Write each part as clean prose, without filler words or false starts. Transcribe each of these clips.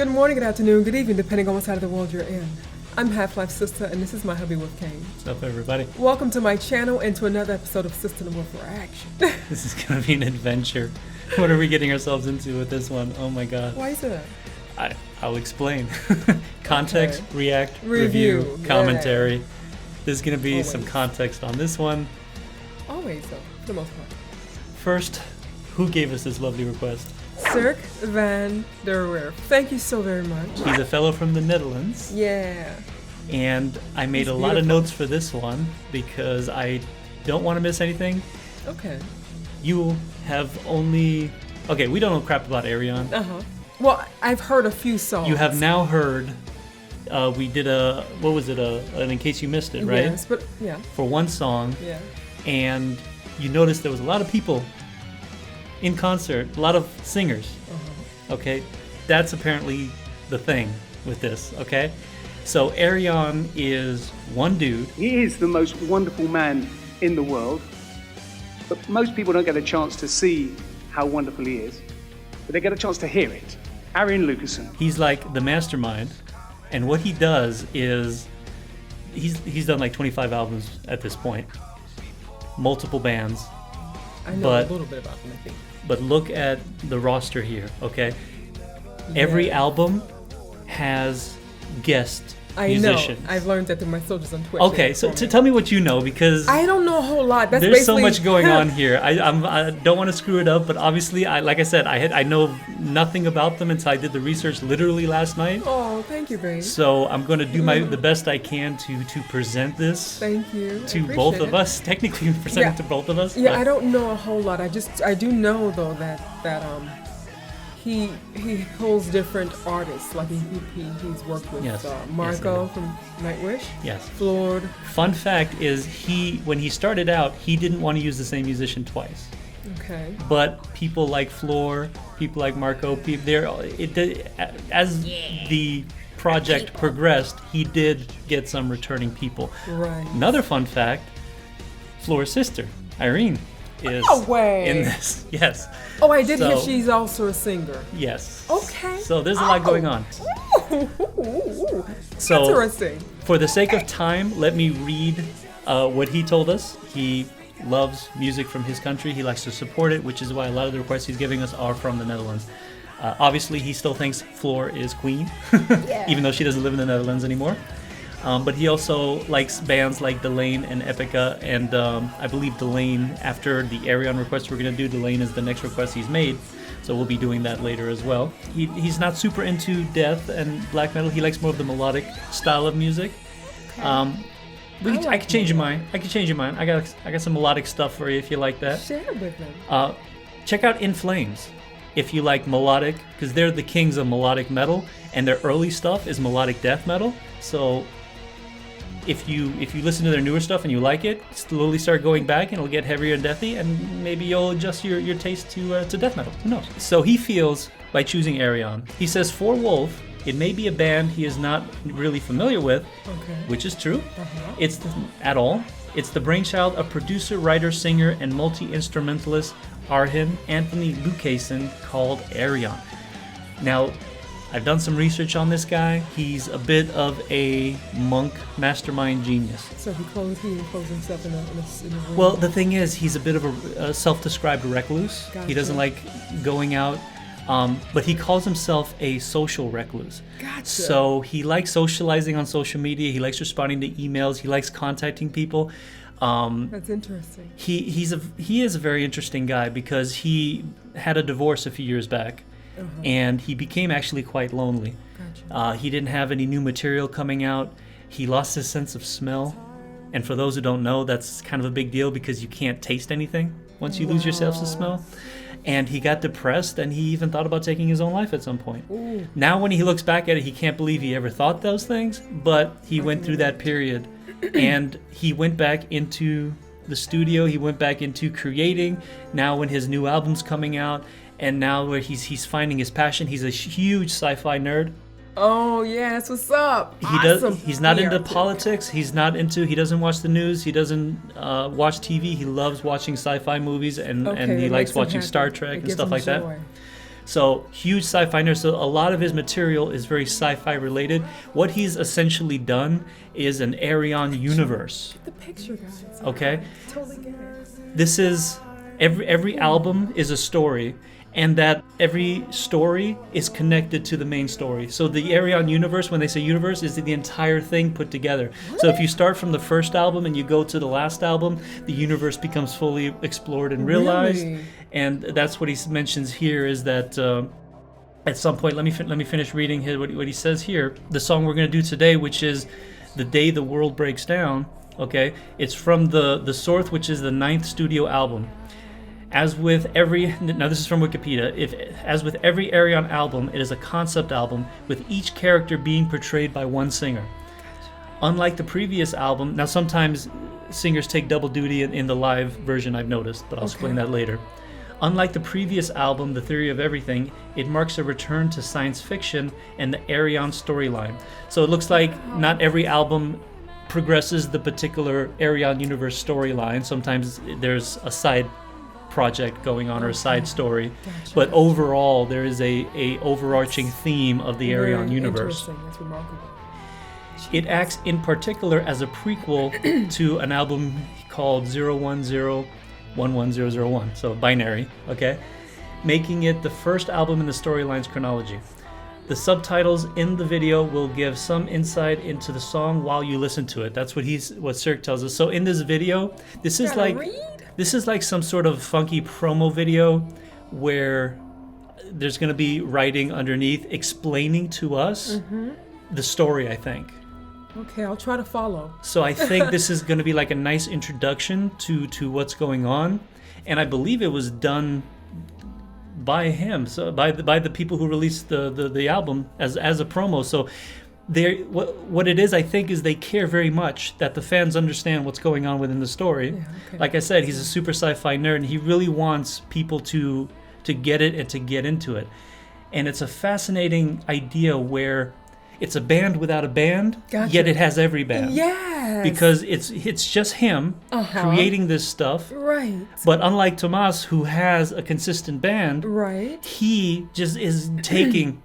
Good morning, good afternoon, good evening, depending on what side of the world you're in. I'm HalfLifeSistah, and this is my hubby Wolf Kane. What's up, everybody? Welcome to my channel and to another episode of Sister and Wolf Reaction. This is going to be an adventure. What are we getting ourselves into with this one? Oh my god. Why is that? I'll explain. Context, Okay. react, review, commentary. Yeah. There's going to be Always. some context on this one. Always so, for the most part. First, who gave us this lovely request? Cirque van der Werf. Thank you so very much. He's a fellow from the Netherlands. Yeah. And I made He's a lot of beautiful. notes for this one because I don't want to miss anything. Okay. You have only... Okay, we don't know crap about Ayreon. Uh-huh. Well, I've heard a few songs. You have now heard... we did a... What was it? An In Case You Missed It, right? Yes, but yeah. For one song. Yeah. And you noticed there was a lot of people in concert, a lot of singers. Uh-huh. Okay, that's apparently the thing with this. Okay, so Ayreon is one dude. He is the most wonderful man in the world, but most people don't get a chance to see how wonderful he is, but they get a chance to hear it. Ayreon Lucassen. He's like the mastermind, and what he does is he's done like 25 albums at this point, multiple bands. I know But- a little bit about them, I think. But look at the roster here. Okay, every Yeah. album has guest I musicians. know. I've learned that through my soldiers on Twitch. Okay, so tell me what you know, because I don't know a whole lot. That's there's so basically much going on here. I don't want to screw it up, but obviously, like I said, I know nothing about them until I did the research literally last night. Oh, thank you, babe. So I'm going to do the best I can to present this Thank you. I to appreciate both of it. us. Technically, present Yeah. it to both of us. Yeah, but I don't know a whole lot. I do know though that he holds different artists. Like he's worked with Yes. Marco Yes, from Nightwish. Yes. Floored. Fun fact is when he started out, he didn't want to use the same musician twice. Okay. But people like Floor, people like Marco, as the project progressed, he did get some returning people. Right. Another fun fact, Floor's sister, Ayreon, is No way. in this. Yes. Oh, I did hear So- she's also a singer. Yes. Okay. So there's a lot going on. Ooh, So interesting. for the sake of time, let me read what he told us. He loves music from his country. He likes to support it, which is why a lot of the requests he's giving us are from the Netherlands. Obviously, he still thinks Floor is queen, even though she doesn't live in the Netherlands anymore. But he also likes bands like Delane and Epica, and I believe Delane, after the Ayreon request we're going to do, Delane is the next request he's made, so we'll be doing that later as well. He's not super into death and black metal. He likes more of the melodic style of music. I can change your mind. I got some melodic stuff for you if you like that. Share it with them. Check out In Flames if you like melodic, because they're the kings of melodic metal, and their early stuff is melodic death metal. So if you listen to their newer stuff and you like it, slowly start going back and it'll get heavier and deathy, and maybe you'll adjust your taste to death metal. Who knows? So he feels, by choosing Ayreon, he says for Wolf, it may be a band he is not really familiar with, Okay. which is true. Uh-huh. It's the brainchild of producer, writer, singer, and multi-instrumentalist Arhin Anthony Lucassen, called Ayreon. Now, I've done some research on this guy. He's a bit of a monk mastermind genius. So he enclosed himself in a room. Well, the thing is, he's a bit of a self-described recluse. He Gotcha. doesn't like going out, but he calls himself a social recluse. Gotcha. So he likes socializing on social media. He likes responding to emails. He likes contacting people. That's interesting. He is a very interesting guy because he had a divorce a few years back, and he became actually quite lonely. Gotcha. He didn't have any new material coming out. He lost his sense of smell, and for those who don't know, that's kind of a big deal because you can't taste anything once you lose your sense of smell. And he got depressed, and he even thought about taking his own life at some point. Ooh. Now when he looks back at it, he can't believe he ever thought those things, but he went through that period, and he went back into the studio, he went back into creating. Now when his new album's coming out, and now where he's finding his passion. He's a huge sci-fi nerd. Oh yeah, that's what's up. He Awesome. does. He's not into PR tip. politics. He doesn't watch the news. He doesn't watch TV. He loves watching sci-fi movies, and Okay, he that likes makes him watching happy. Star Trek It and gives stuff him like that. joy. So huge sci-fi nerd. So a lot of his material is very sci-fi related. What he's essentially done is an Ayreon universe. The picture, guys. Okay, Totally get it. this is every album is a story, and that every story is connected to the main story. So the Ayreon universe, when they say universe, is the entire thing put together. So if you start from the first album and you go to the last album, the universe becomes fully explored and realized. Really? And that's what he mentions here, is that at some point, let me finish reading what he says here. The song we're going to do today, which is "The Day the World Breaks Down," okay, it's from the Source, which is the 9th studio album. As with every, now this is from Wikipedia, as with every Ayreon album, it is a concept album with each character being portrayed by one singer. Unlike the previous album, now sometimes singers take double duty in the live version, I've noticed, but I'll explain that later. Unlike the previous album, The Theory of Everything, it marks a return to science fiction and the Ayreon storyline. So it looks like not every album progresses the particular Ayreon universe storyline. Sometimes there's a side project going on or a side story, but overall there is a overarching theme of the Ayreon universe. Interesting. That's remarkable. It acts in particular as a prequel to an album called 010110001, so binary, okay, making it the first album in the storyline's chronology. The subtitles in the video will give some insight into the song while you listen to it. That's what Cirque tells us. So in this video, this is like some sort of funky promo video where there's going to be writing underneath explaining to us the story, I think. Okay, I'll try to follow. So I think this is going to be like a nice introduction to what's going on, and I believe it was done by him, so by the people who released the album as a promo. So what it is, I think, is they care very much that the fans understand what's going on within the story. Yeah, okay. Like I said, he's a super sci-fi nerd, and he really wants people to get it and to get into it. And it's a fascinating idea where it's a band without a band, yet it has every band. Yes. Because it's just him creating this stuff. Right. But unlike Tomas, who has a consistent band, Right. he just is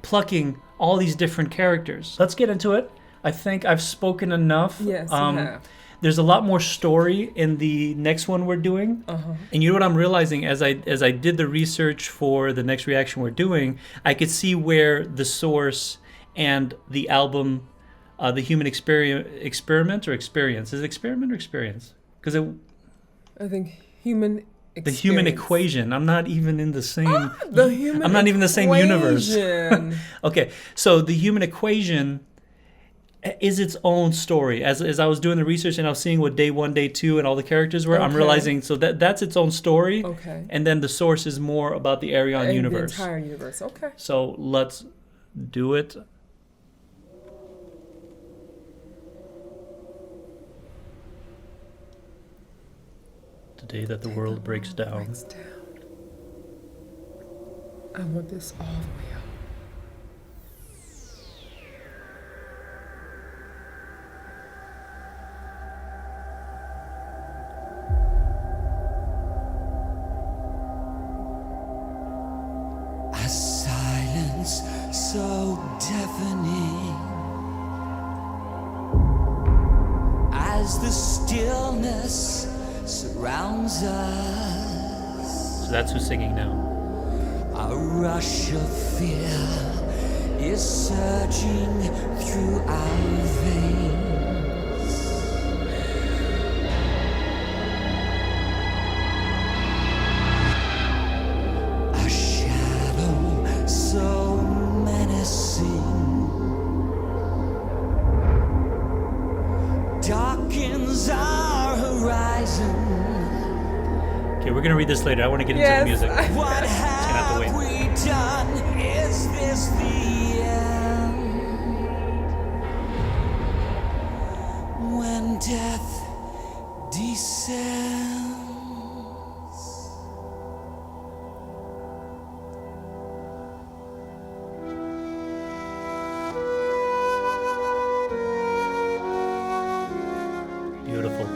plucking all these different characters. Let's get into it. I think I've spoken enough. Yes, you have. There's a lot more story in the next one we're doing. And you know what I'm realizing as I did the research for the next reaction we're doing, I could see where the Source and the album, The Human Experiment or Experience. Is it Experiment or Experience? Because I think human experience. The Human Equation. I'm not even in the same. The human I'm not even in the same universe. equation. Okay, so The Human Equation is its own story. As I was doing the research and I was seeing what day 1, day 2, and all the characters were, I'm realizing so that's its own story. Okay. And then the Source is more about the Ayreon universe. The entire universe. Okay. So let's do it. The day that the world breaks down. I want this all the way up. A silence so deafening as the stillness surrounds us. So that's who's singing now. A rush of fear is surging through our veins. A shadow so menacing darkens our horizon. Okay, we're gonna read this later. I want to get into the music. What have to wait. have we done? Is this the end? When death descends. Beautiful.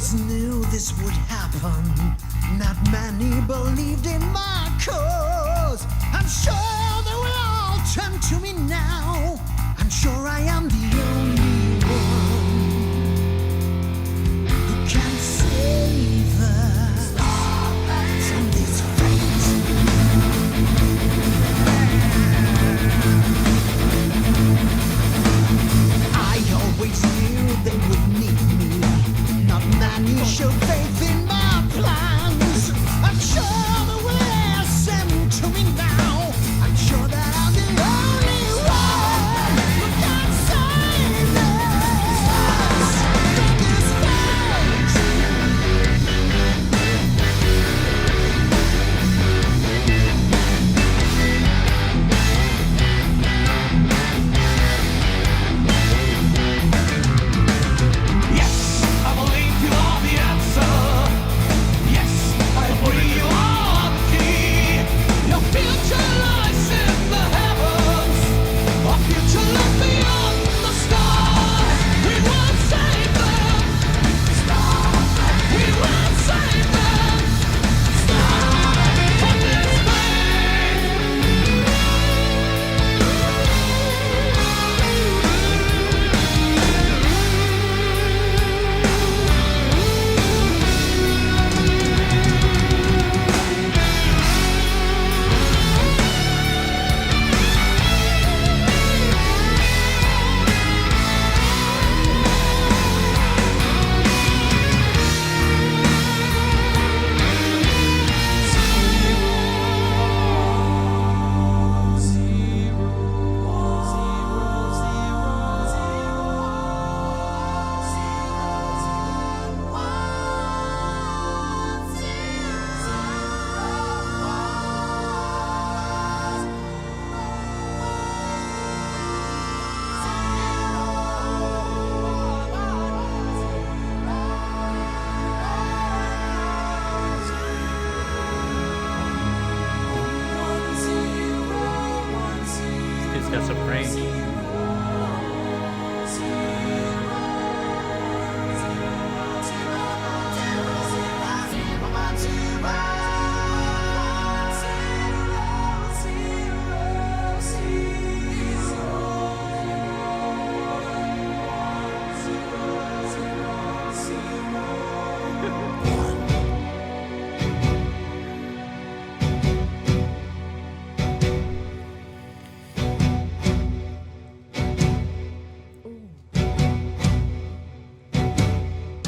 always knew this would happen. Not many believed in my cause. I'm sure they will all turn to me now. I'm sure I am the only one who can save us from this fate. I always knew they would need me. Not many showed faith in my plans. I'm sure they will listen to me now. I'm sure that I'm the only one who can save us from this fate. Yes, I believe you are the answer. Yes, I believe you are the key. Your future lies in the heavens. Our future lies beyond the stars. We will save them. We will save them. From this It's got some range.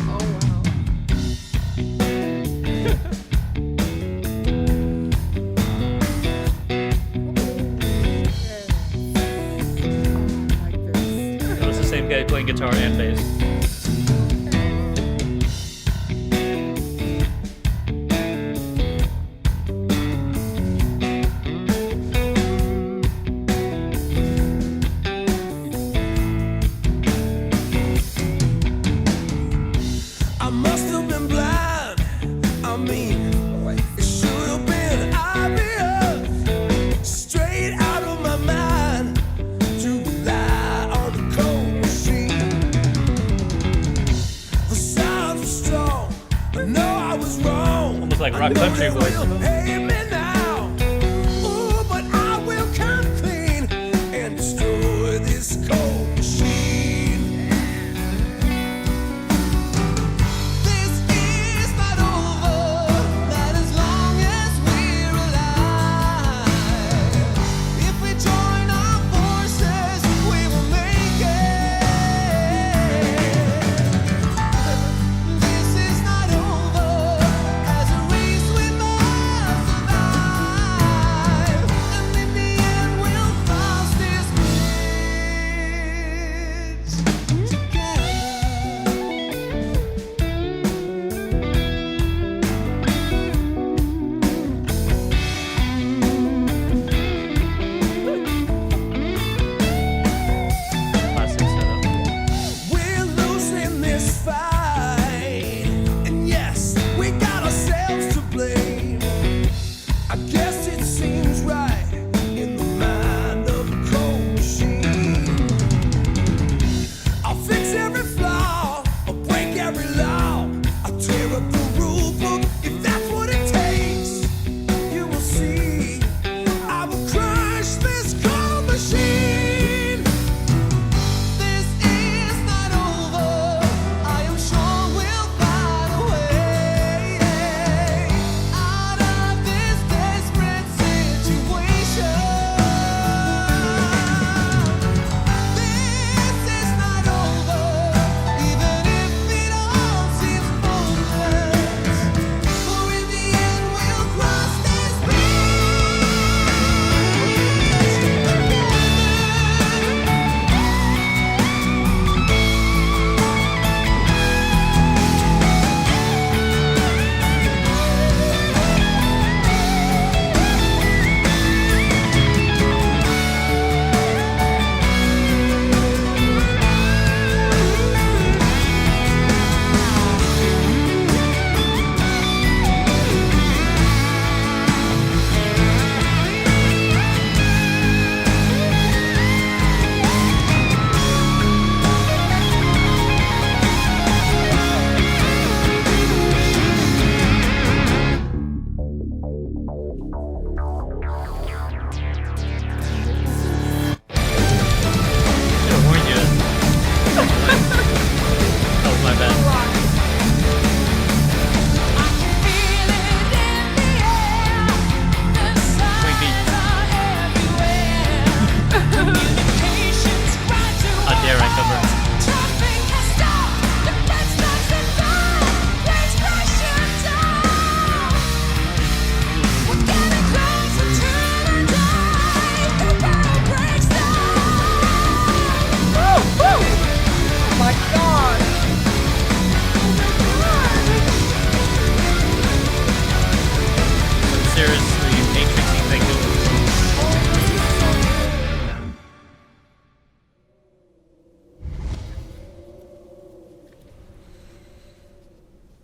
Oh wow. Like this. It was the same guy playing guitar and bass. I must have been blind. I mean, it should have been obvious. Straight out of my mind to rely on the cold machine. The sounds were strong, but no, I was wrong. Almost like rock country voice. Hey me now. Ooh, but I will come clean and destroy this cold machine. This is not over, not as long as we're alive. If we join our forces, we will make it. This is not over, as a race we must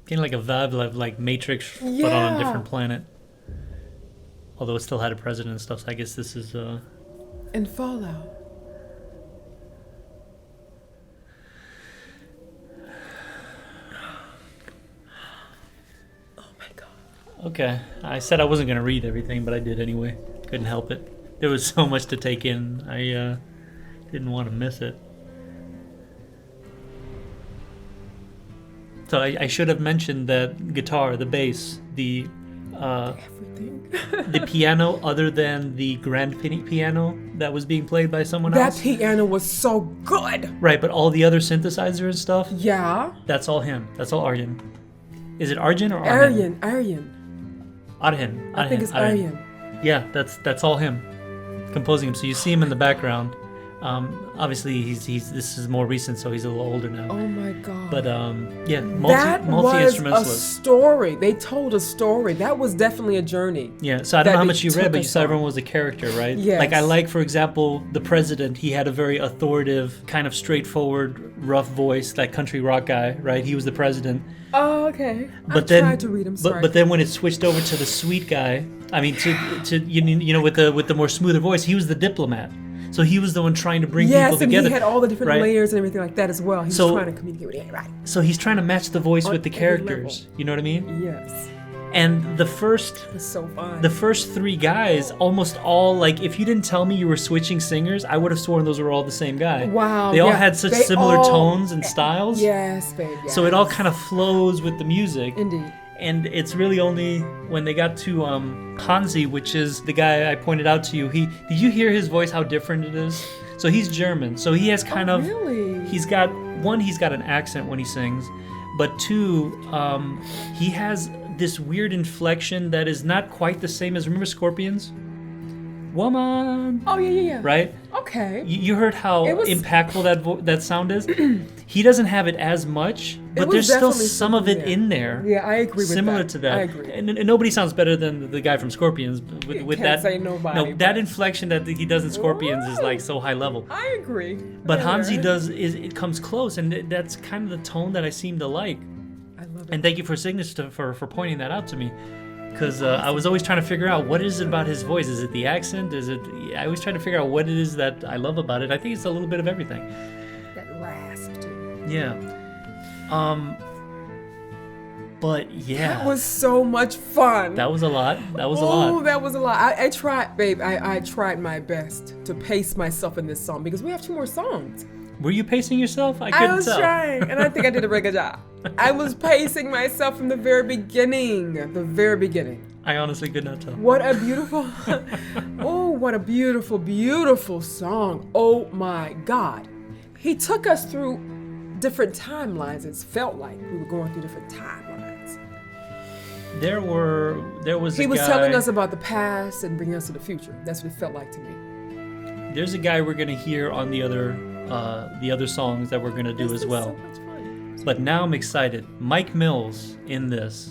Kind of like a vibe like Matrix, but on a Yeah. different planet. Although it still had a president and stuff, so I guess this is... And Fallout. Oh my god. Okay, I said I wasn't going to read everything, but I did anyway. Couldn't help it. There was so much to take in. I didn't want to miss it. So I should have mentioned that guitar, the bass, the Everything. the piano, other than the grand piano that was being played by someone That else. piano was so good. Right, but all the other synthesizer and stuff, Yeah. that's all him. That's all Arjen. Is it Arjen or Arjen? Aryan. Arjen. I think it's Aryan. Yeah, that's all him composing him. So you see him in the background. Obviously, he's this is more recent, so he's a little older now. Oh my god. But yeah, that multi was a instrumentalist. story. They told a story. That was definitely a journey. Yeah, so I don't know that how they much you took read, but you us saw on. everyone was a character, right? Yes. Like I like, for example, the president. He had a very authoritative, kind of straightforward, rough voice. That country rock guy, right? He was the president. Oh, okay. But I then, tried to read them. Sorry. but then when it switched over to the sweet guy, I mean, to you know, with the more smoother voice, he was the diplomat. So he was the one trying to bring yes, people together. and he had all the different right? layers and everything like that as well. He was So- trying to communicate with everybody. So he's trying to match the voice On with the every characters. level. You know what I mean? Yes, And the first it was so fun. The first three guys, almost all, like, if you didn't tell me you were switching singers, I would have sworn those were all the same guy. Wow, They all yeah. had such They similar all- tones and styles. Yes, babe. Yes. So it all kind of flows with the music. Indeed. And it's really only when they got to Hansi, which is the guy I pointed out to you. Did you hear his voice, how different it is? So he's German. So he has kind of... Really? He's got an accent when he sings. But two, he has this weird inflection that is not quite the same as, remember Scorpions? Woman, Oh yeah. right? Okay. You heard how It was- impactful that sound is? He doesn't have it as much, but was there's still definitely some of it something in there. Yeah, I agree with Similar that. to that. I agree. And nobody sounds better than the guy from Scorpions. With Can't that, say nobody, no, but- that inflection that he does in Scorpions is like so high level. I agree. But Yeah. Hansi it comes close, and that's kind of the tone that I seem to like. I love it. And thank you for Signature for pointing that out to me, because I was always trying to figure out what is it about his voice. Is it the accent? I always try to figure out what it is that I love about it. I think it's a little bit of everything. That rasp too. Yeah. But yeah, That was so much fun. that was a lot. That was a Oh, lot. that was a lot. I tried, babe. I tried my best to pace myself in this song because we have 2 more songs. Were you pacing yourself? I couldn't I was tell. trying, and I think I did a very good job. I was pacing myself from the very beginning. The very beginning. I honestly could not tell. What a beautiful, oh, what a beautiful, beautiful song. Oh my God. He took us through different timelines. It felt like we were going through different timelines. There was He a was guy, telling us about the past and bringing us to the future. That's what it felt like to me. There's a guy we're gonna hear on the other songs that we're gonna do This as is well. so much fun. But now I'm excited. Mike Mills in this.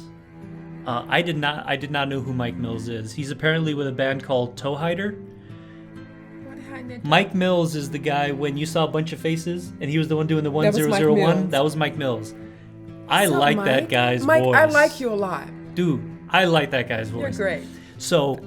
I did not know who Mike Mills is. He's apparently with a band called Toe Hider. What behind that? Mike Mills is the guy when you saw a bunch of faces, and he was the one doing the was Mike 1001. Mills. That was Mike Mills. I What's up, like Mike? that guy's Mike, voice. I like you a lot. Dude, I like that guy's voice. You're great. So,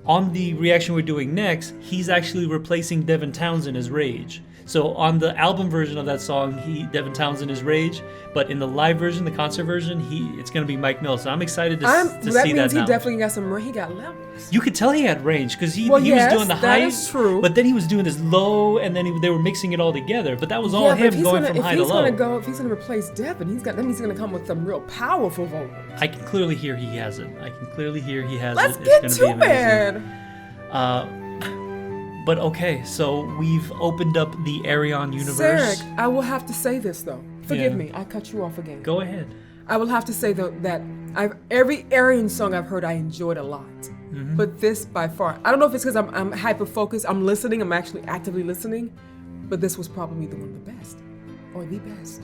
on the reaction we're doing next, he's actually replacing Devin Townsend as Rage. So on the album version of that song, Devin Townsend is Rage, but in the live version, the concert version, it's gonna be Mike Mills. So I'm excited to That see means that he now. definitely got some. He got levels. You could tell he had range because he Well, was yes, doing the that high, is true. but then he was doing this low, and then they were mixing it all together. But that was all Yeah, but if him he's going gonna, from if high to he's low. if he's gonna replace Devin, that means he's gonna come with some real powerful vocals. I can clearly hear he has it. I can clearly hear he has Let's it. get It's to gonna be amazing. it. But okay, so we've opened up the Ayreon universe. Sarek, I will have to say this though. Forgive Yeah. me, I cut you off again. Go ahead. I will have to say though that every Ayreon song I've heard I enjoyed a lot. Mm-hmm. But this by far, I don't know if it's because I'm hyper focused, I'm listening, I'm actually actively listening, but this was probably the one of the best, or the best.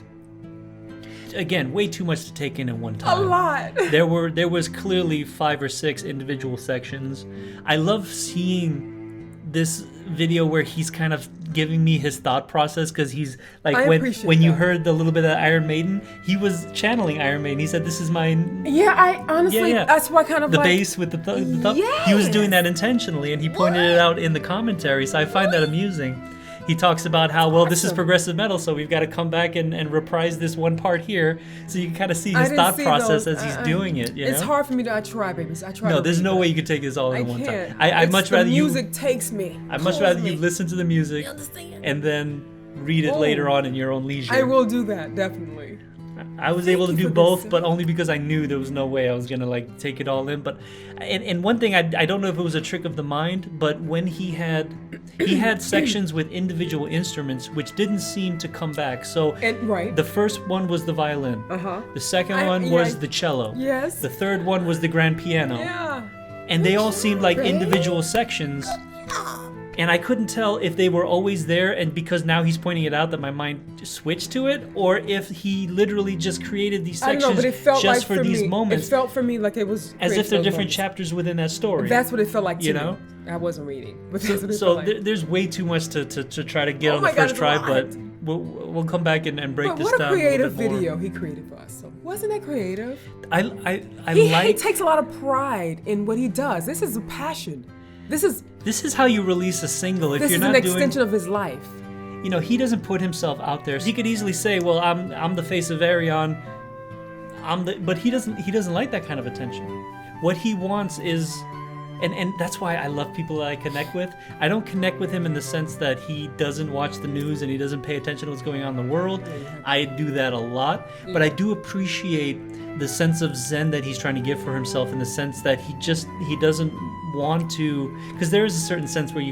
Again, way too much to take in one A time. lot. There was clearly 5 or 6 individual sections. I love seeing this video where he's kind of giving me his thought process, because he's like, I when appreciate you that. heard the little bit of Iron Maiden, he was channeling Iron Maiden. He said, "This is my Yeah, I honestly, Yeah. that's why kind of the like, bass with the thumb." He was doing Yes. that intentionally, and he pointed it out in the commentary. So I find that amusing. He talks about how, well, this is Awesome. progressive metal, so we've got to come back and reprise this one part here, so you can kind of see I his didn't thought see process those. as he's doing it. You know? It's hard for me to. I try, babies. I try. No, to there's read no that. way you could take this all I in one can't. time. I'd It's much the rather music takes me. I'd much pulls rather me. you listen to the music and then read it Oh. later on in your own leisure. I will do that definitely. I was Thank able to you do for both, this. but only because I knew there was no way I was gonna like take it all in. But and one thing, I don't know if it was a trick of the mind, but when he had sections with individual instruments which didn't seem to come back. So And right. the first one was the violin. Uh-huh. The second I- one yeah, was I- the cello. Yes. The third one was the grand piano. Yeah. And they all seemed like Right. individual sections. And I couldn't tell if they were always there, and because now he's pointing it out that my mind switched to it, or if he literally just created these I don't sections know, but it felt just like for these me, moments, It felt for me like it was as created if they're those different moments. chapters within that story. That's what it felt like to You me. know? I wasn't reading, but that's what it So felt like. there's way too much to try to get Oh on my the God, first it's a try, lot. but we'll come back and break But this what a down creative a little bit video more. he created for us. So wasn't that creative? I He like takes a lot of pride in what he does. This is a passion. This is how you release a single. If this you're is not an doing, extension of his life. you know, he doesn't put himself out there. He could easily say, "Well, I'm the face of Ayreon." But he doesn't like that kind of attention. What he wants is, and that's why I love people that I connect with. I don't connect with him in the sense that he doesn't watch the news and he doesn't pay attention to what's going on in the world. I do that a lot, but I do appreciate the sense of zen that he's trying to give for himself, in the sense that he doesn't want to, because there is a certain sense where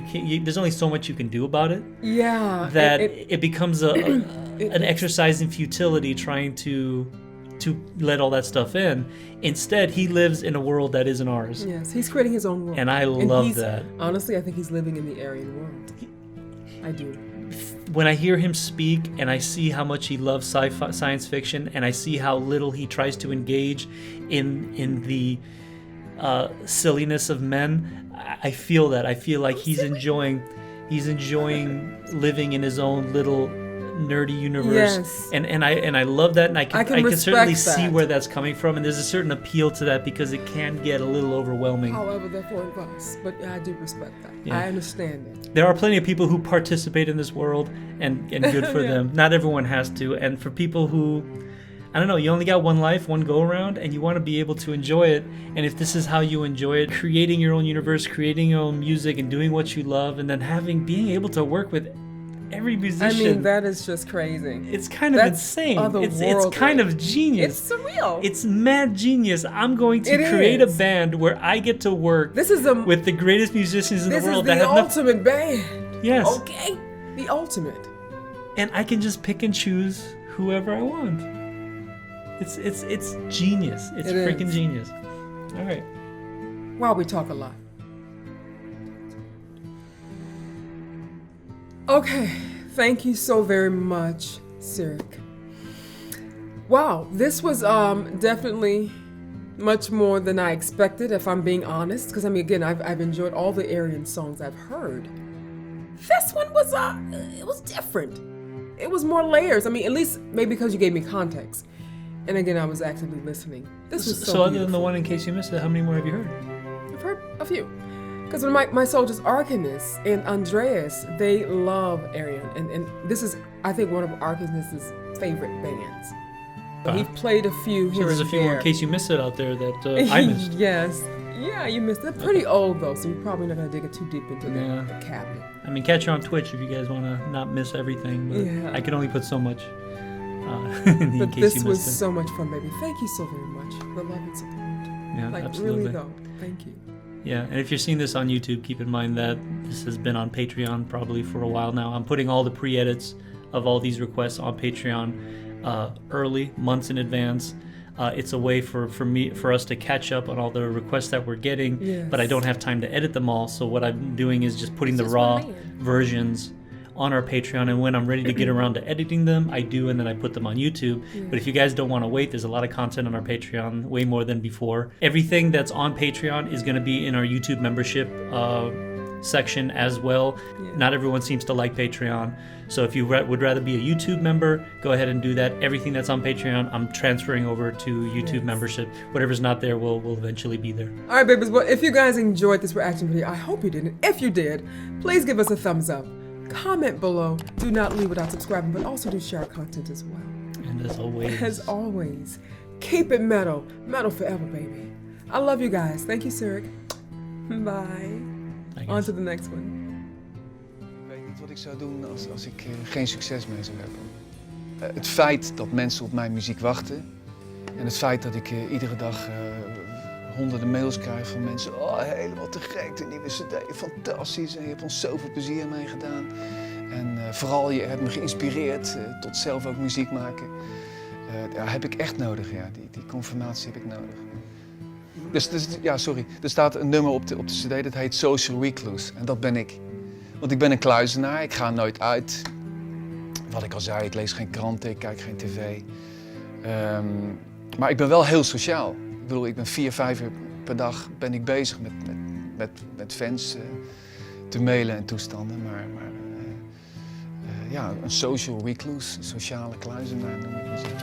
there's only so much you can do about it, Yeah. that it becomes an exercise in futility trying to let all that stuff in. Instead, he lives in a world that isn't ours. Yes, he's creating his own world. And I love he's- that. Honestly, I think he's living in the Aryan world. I do. When I hear him speak and I see how much he loves science fiction, and I see how little he tries to engage in the silliness of men, I feel that. I feel like he's enjoying living in his own little nerdy universe. Yes. And I love that, and I can respect certainly see that. where that's coming from, and there's a certain appeal to that, because it can get a little overwhelming. However, that for us, but I do respect that. Yeah. I understand it. There are plenty of people who participate in this world, and good for Yeah. them. Not everyone has to. And for people who, I don't know, you only got one life, one go around, and you want to be able to enjoy it. And if this is how you enjoy it, creating your own universe, creating your own music, and doing what you love, and then being able to work with every I musician. mean, that is just crazy. It's kind of That's insane. It's otherworldly. kind of genius. It's surreal. It's mad genius. I'm going to It create is. a band where I get to work This is a with the greatest musicians in this the is world the that have nothing. ultimate band. Yes. Okay. The ultimate. And I can just pick and choose whoever I want. It's genius. It's It freaking is. genius. All right. Wow, we talk a lot. Okay, thank you so very much, Sirik. Wow, this was definitely much more than I expected, if I'm being honest. Because I mean, again, I've enjoyed all the Aryan songs I've heard. This one was it was different. It was more layers. I mean, at least maybe because you gave me context. And again, I was actively listening. This was so So other than beautiful. the one, in case you missed it, how many more have you heard? I've heard a few. Because when my soldiers Arcanus and Andreas, they love Ayreon. And this is, I think, one of Arcanus's favorite bands. But he played a few So here there's a and few more there. in case you missed it out there that I missed. Yes. Yeah, you missed it. They're pretty old, though, so you're probably not going to dig it too deep into Yeah. the cabinet. I mean, catch her on Twitch if you guys want to not miss everything. But Yeah. I can only put so much in But case this you was missed it. so much fun, baby. Thank you so very much for love and support. Yeah, Like, absolutely. really, though. Thank you. Yeah, and if you're seeing this on YouTube, keep in mind that this has been on Patreon probably for a while now. I'm putting all the pre-edits of all these requests on Patreon early, months in advance. It's a way for us to catch up on all the requests that we're getting, Yes. but I don't have time to edit them all. So what I'm doing is just putting the Just raw one man. versions on our Patreon, and when I'm ready to get around to editing them, I do, and then I put them on YouTube. But if you guys don't want to wait, there's a lot of content on our Patreon, way more than before. Everything that's on Patreon is going to be in our YouTube membership section as well. Not everyone seems to like Patreon. So if you would rather be a YouTube member, go ahead and do that. Everything that's on Patreon, I'm transferring over to YouTube membership. Whatever's not there will eventually be there. All right, babies. Well, if you guys enjoyed this reaction video, I hope you did. And if you did, please give us a thumbs up. Comment below. Do not leave without subscribing, but also do share our content as well. And as always, keep it metal. Metal forever, baby. I love you guys. Thank you, Surik. Bye. On to the next one. Ik weet niet wat ik zou doen als ik geen succes mee zou hebben. Het feit dat mensen op mijn muziek wachten en het feit dat ik iedere dag honderden mails krijg van mensen. Oh, helemaal te gek, de nieuwe cd, fantastisch en je hebt ons zoveel plezier mee gedaan. En vooral je hebt me geïnspireerd tot zelf ook muziek maken. Heb ik echt nodig, ja. Die confirmatie heb ik nodig. Er staat een nummer op de cd, dat heet Social Recluse. En dat ben ik. Want ik ben een kluizenaar, ik ga nooit uit. Wat ik al zei, ik lees geen kranten, ik kijk geen tv. Maar ik ben wel heel sociaal. Ik bedoel, ik ben 4, 5 uur per dag ben ik bezig met fans te mailen en toestanden. Maar een social recluse, een sociale kluizenaar noem ik mezelf.